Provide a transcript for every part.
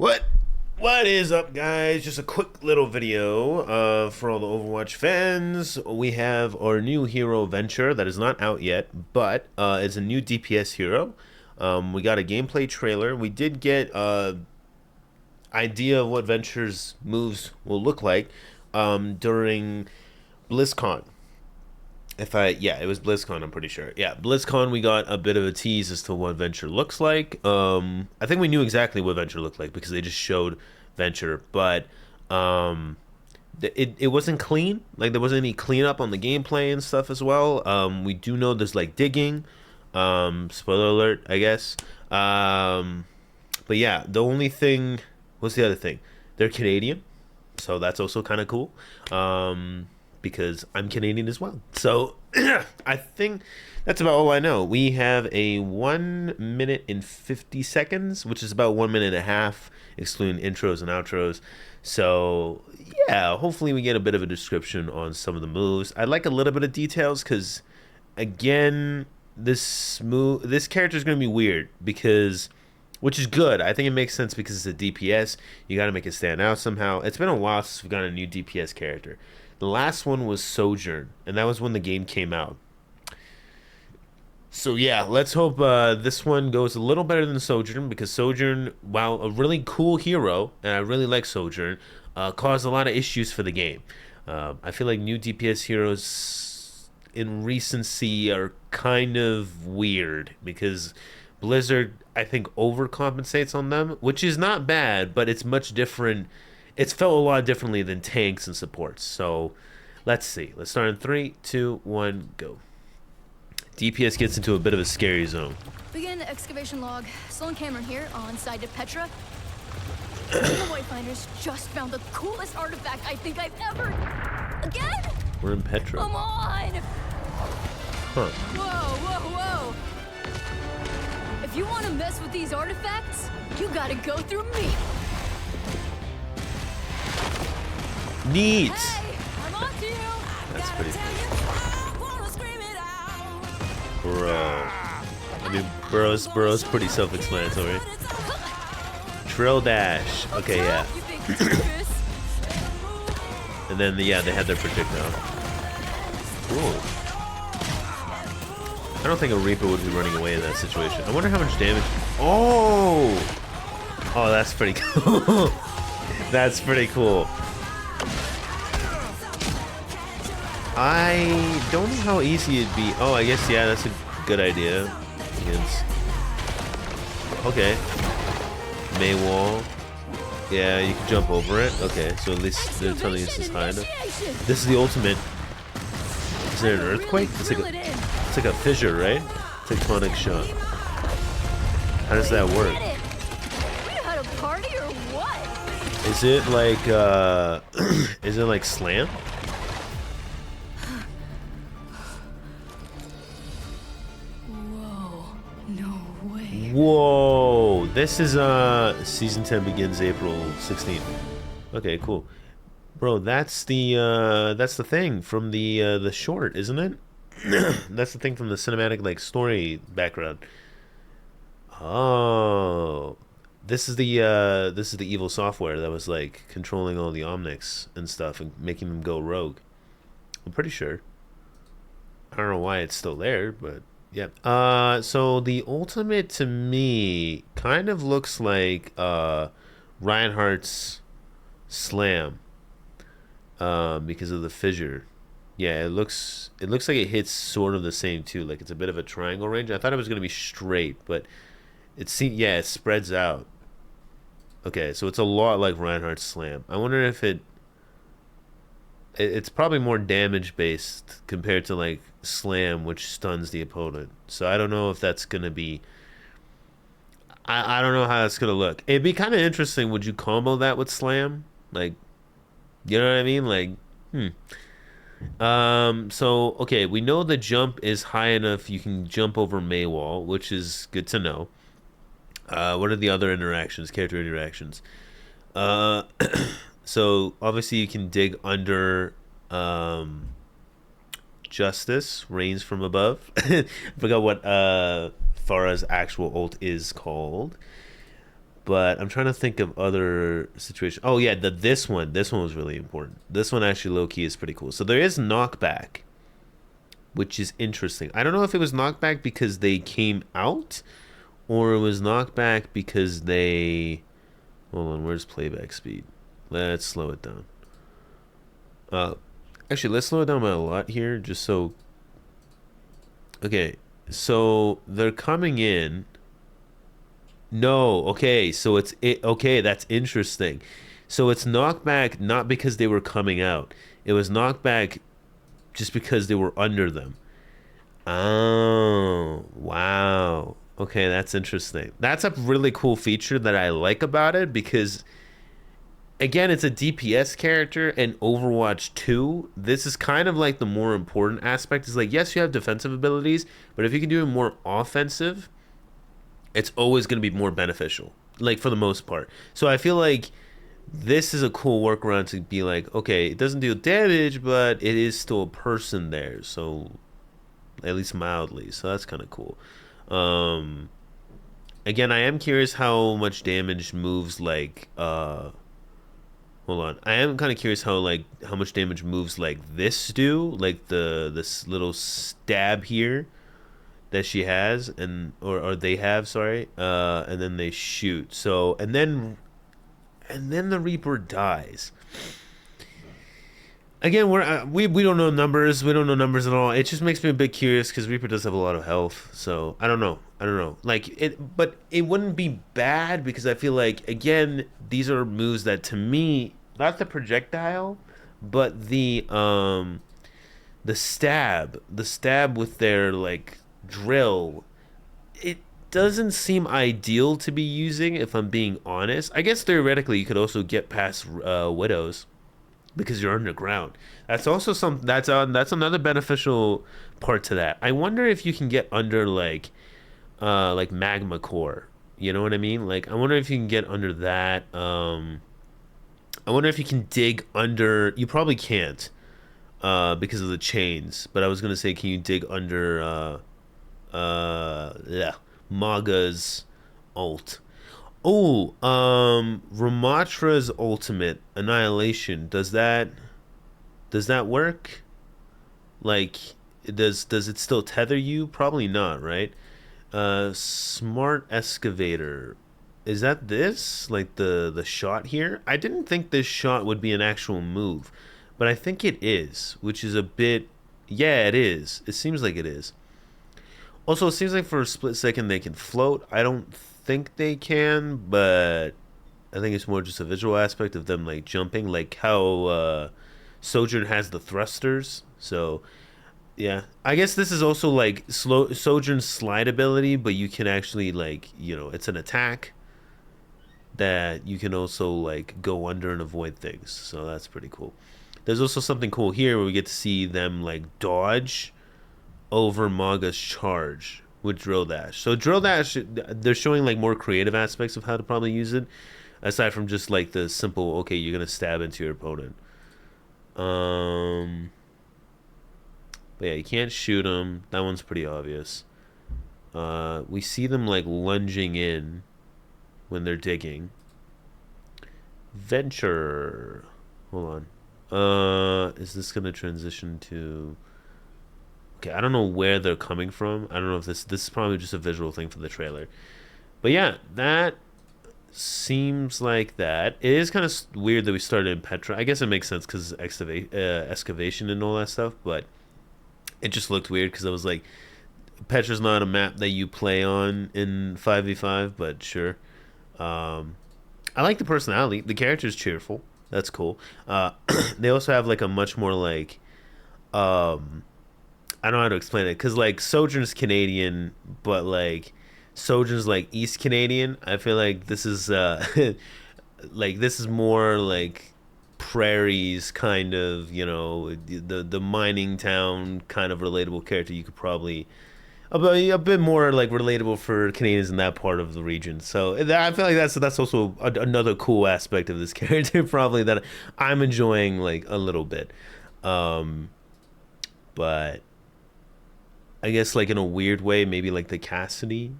What? What is up, guys? Just a quick little video for all the Overwatch fans. We have our new hero Venture that is not out yet, but it's a new DPS hero. We got a gameplay trailer. We did get idea of what Venture's moves will look like during BlizzCon. Yeah, it was BlizzCon, I'm pretty sure. Yeah, BlizzCon, we got a bit of a tease as to what Venture looks like. I think we knew exactly what Venture looked like because they just showed Venture, but it wasn't clean. Like, there wasn't any cleanup on the gameplay and stuff as well. We do know there's, like, digging. Spoiler alert, I guess. But yeah, the only thing... What's the other thing? They're Canadian, so that's also kind of cool. Because I'm Canadian as well. So I think that's about all I know. We have a 1 minute and 50 seconds, which is about 1 minute and a half, excluding intros and outros. So yeah, hopefully we get a bit of a description on some of the moves. I'd like a little bit of details because, again, this character is going to be weird because... Which is good. I think it makes sense because it's a DPS. You got to make it stand out somehow. It's been a while since we've got a new DPS character. The last one was Sojourn, and that was when the game came out. So yeah, let's hope this one goes a little better than Sojourn, because Sojourn, while a really cool hero, and I really like Sojourn, caused a lot of issues for the game. I feel like new DPS heroes in recency are kind of weird, because Blizzard, I think, overcompensates on them, which is not bad, but it's much different. It's felt a lot differently than tanks and supports. So let's see. Let's start in 3, 2, 1, go. DPS gets into a bit of a scary zone. Begin excavation log. Sloan Cameron here on side to Petra. The Wayfinders just found the coolest artifact I think I've ever... Again? We're in Petra. Come on! Huh. Whoa, whoa, whoa! If you want to mess with these artifacts, you gotta go through me. Neat! Hey, I'm on to you! That's pretty cool. Bro. I mean, Burrow's pretty self-explanatory. Trill dash. Okay, yeah. And then, yeah, they had their projectile. Cool. I don't think a Reaper would be running away in that situation. I wonder how much damage... Oh! Oh, that's pretty cool. That's pretty cool. I don't know how easy it'd be. Oh, I guess, yeah, that's a good idea. Against... Okay. May wall. Yeah, you can jump over it. Okay, so at least they're telling us it's high enough. This is the ultimate. Is there an earthquake? It's like a fissure, right? Tectonic shock. How does that work? Is it like, is it like slam? Whoa, no way. Whoa, this is, season 10 begins April 16th. Okay, cool. Bro, that's the thing from the short, isn't it? That's the thing from the cinematic, like, story background. Oh, this is the evil software that was like controlling all the Omnics and stuff and making them go rogue. I'm pretty sure. I don't know why it's still there, but yeah. So the ultimate to me kind of looks like Reinhardt's slam, because of the fissure. Yeah, it looks like it hits sort of the same too. Like, it's a bit of a triangle range. I thought it was gonna be straight, but it spreads out. Okay, so it's a lot like Reinhardt's slam. I wonder if it's probably more damage based compared to like slam, which stuns the opponent. So I don't know if that's gonna be. I don't know how that's gonna look. It'd be kind of interesting. Would you combo that with slam? Like, you know what I mean? Like, So, okay, we know the jump is high enough you can jump over Maywall, which is good to know. What are the other character interactions? So, obviously you can dig under, Justice, Rains from Above. I forgot what, Pharah's actual ult is called. But I'm trying to think of other situations. Oh yeah, this one was really important. This one actually low key is pretty cool. So there is knockback, which is interesting. I don't know if it was knockback because they came out, or it was knockback because they. Hold on, where's playback speed? Let's slow it down. Uh, Actually, let's slow it down by a lot here, just so. Okay, so they're coming in. No, okay, so it's it. Okay, that's interesting. So it's knockback not because they were coming out. It was knockback just because they were under them. Oh, wow. Okay, that's interesting. That's a really cool feature that I like about it because again, it's a DPS character and Overwatch 2. This is kind of like the more important aspect is like yes, you have defensive abilities, but if you can do it more offensive, it's always going to be more beneficial. Like for the most part. So I feel like this is a cool workaround to be like, okay, it doesn't deal damage, but it is still a person there. So at least mildly. So that's kind of cool. Um, Again, I am curious how much damage moves like hold on. I am kind of curious how like how much damage moves like this do, like the this little stab here that she has and or they have, sorry. And then they shoot. So and then the Reaper dies. Again, we don't know numbers. We don't know numbers at all. It just makes me a bit curious because Reaper does have a lot of health. So I don't know. I don't know. Like it, but it wouldn't be bad because I feel like again these are moves that to me, not the projectile, but the stab with their like drill. It doesn't seem ideal to be using if I'm being honest. I guess theoretically you could also get past widows because you're underground. That's also some that's another beneficial part to that. I wonder if you can get under like magma core. You know what I mean? Like I wonder if you can get under that. I wonder if you can dig under. You probably can't because of the chains. But I was gonna say, can you dig under yeah, Maga's ult? Oh, Ramatra's ultimate annihilation. Does that work? Like, does it still tether you? Probably not, right? Smart excavator. Is that this? Like the shot here? I didn't think this shot would be an actual move, but I think it is, which is a bit. Yeah, it is. It seems like it is. Also, it seems like for a split second they can float. I don't think they can, but I think it's more just a visual aspect of them like jumping, like how Sojourn has the thrusters. So yeah, I guess this is also like slow Sojourn's slide ability, but you can actually like it's an attack that you can also like go under and avoid things. So that's pretty cool. There's also something cool here where we get to see them like dodge over Maga's charge with Drill Dash. So Drill Dash, they're showing like more creative aspects of how to probably use it, aside from just like the simple, okay, you're gonna stab into your opponent. Um, but yeah, you can't shoot them. That one's pretty obvious. We see them like lunging in when they're digging. Venture. Hold on. Is this gonna transition to? Okay, I don't know where they're coming from. I don't know if this is probably just a visual thing for the trailer. But yeah, that seems like that. It is kind of weird that we started in Petra. I guess it makes sense because excavation and all that stuff. But it just looked weird because I was like, Petra's not a map that you play on in 5v5. But sure. I like the personality. The character's cheerful. That's cool. They also have like a much more like um I don't know how to explain it because like Sojourn's Canadian, but like Sojourn's like East Canadian. I feel like this is like this is more like prairies kind of the mining town kind of relatable character. You could probably a bit more like relatable for Canadians in that part of the region. So I feel like that's also another cool aspect of this character probably that I'm enjoying like a little bit. Um, but I guess like in a weird way, maybe like the Cassidy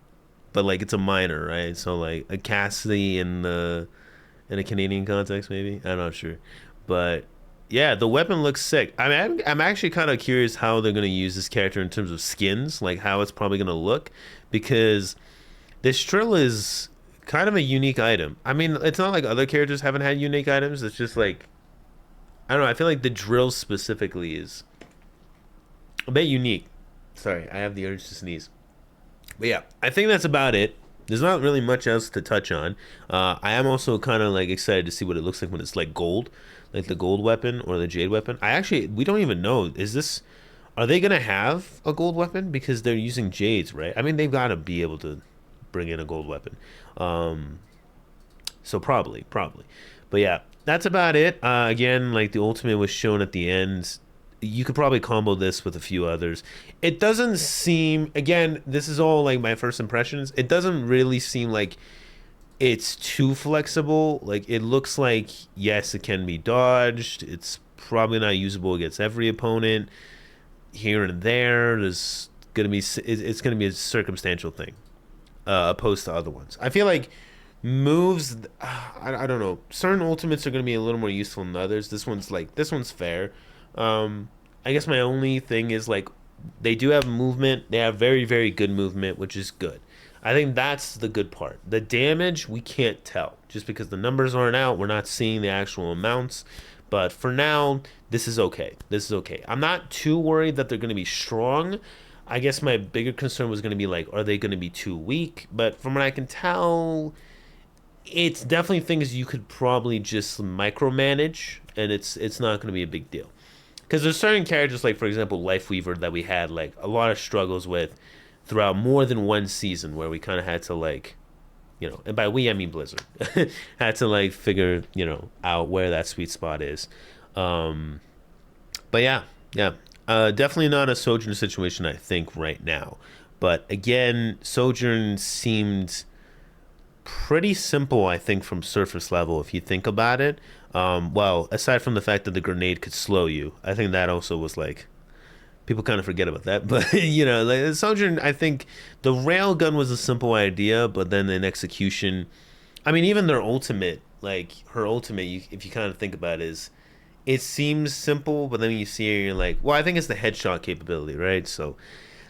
but like it's a minor, right? So like a Cassidy in a Canadian context, maybe I'm not sure, but yeah, the weapon looks sick. I mean, I'm actually kind of curious how they're gonna use this character in terms of skins, like how it's probably gonna look, because this drill is kind of a unique item. I mean, it's not like other characters haven't had unique items. It's just like I don't know. I feel like the drill specifically is a bit unique. Sorry, I have the urge to sneeze. But yeah, I think that's about it. There's not really much else to touch on. I am also kind of like excited to see what it looks like when it's like gold, like the gold weapon or the jade weapon. We don't even know. Are they gonna have a gold weapon because they're using jades, right? I mean, they've got to be able to bring in a gold weapon. Um, so probably. But yeah, that's about it. Again, like the ultimate was shown at the end. You could probably combo this with a few others. It doesn't seem, again, this is all like my first impressions. It doesn't really seem like it's too flexible. Like it looks like, yes, it can be dodged. It's probably not usable against every opponent. Here and there, it's gonna be a circumstantial thing, opposed to other ones. I feel like moves, I don't know. Certain ultimates are gonna be a little more useful than others. This one's fair. I guess my only thing is like they do have movement. They have very, very good movement, which is good. I think that's the good part. The damage we can't tell just because the numbers aren't out. We're not seeing the actual amounts. But for now, this is okay. This is okay. I'm not too worried that they're going to be strong. I guess my bigger concern was going to be like, are they going to be too weak? But from what I can tell, it's definitely things you could probably just micromanage, and it's not going to be a big deal. Because there's certain characters, like for example, Lifeweaver, that we had like a lot of struggles with throughout more than one season, where we kind of had to like, and by we I mean Blizzard, had to like figure out where that sweet spot is. Um, but yeah, definitely not a Sojourn situation I think right now. But again, Sojourn seemed pretty simple, I think, from surface level if you think about it. Well, aside from the fact that the grenade could slow you, I think that also was like people kind of forget about that. But like Sojourn, I think the railgun was a simple idea, but then in execution, I mean, even their ultimate, like her ultimate, if you kind of think about it, it seems simple, but then when you see it, you're like, well, I think it's the headshot capability, right? So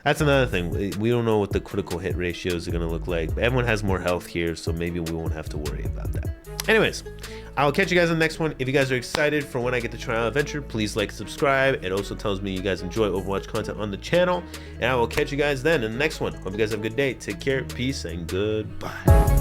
that's another thing. We don't know what the critical hit ratios are going to look like. But everyone has more health here, so maybe we won't have to worry about that. Anyways, I'll catch you guys in the next one. If you guys are excited for when I get to try out Adventure, please like, subscribe. It also tells me you guys enjoy Overwatch content on the channel. And I will catch you guys then in the next one. Hope you guys have a good day. Take care, peace, and goodbye.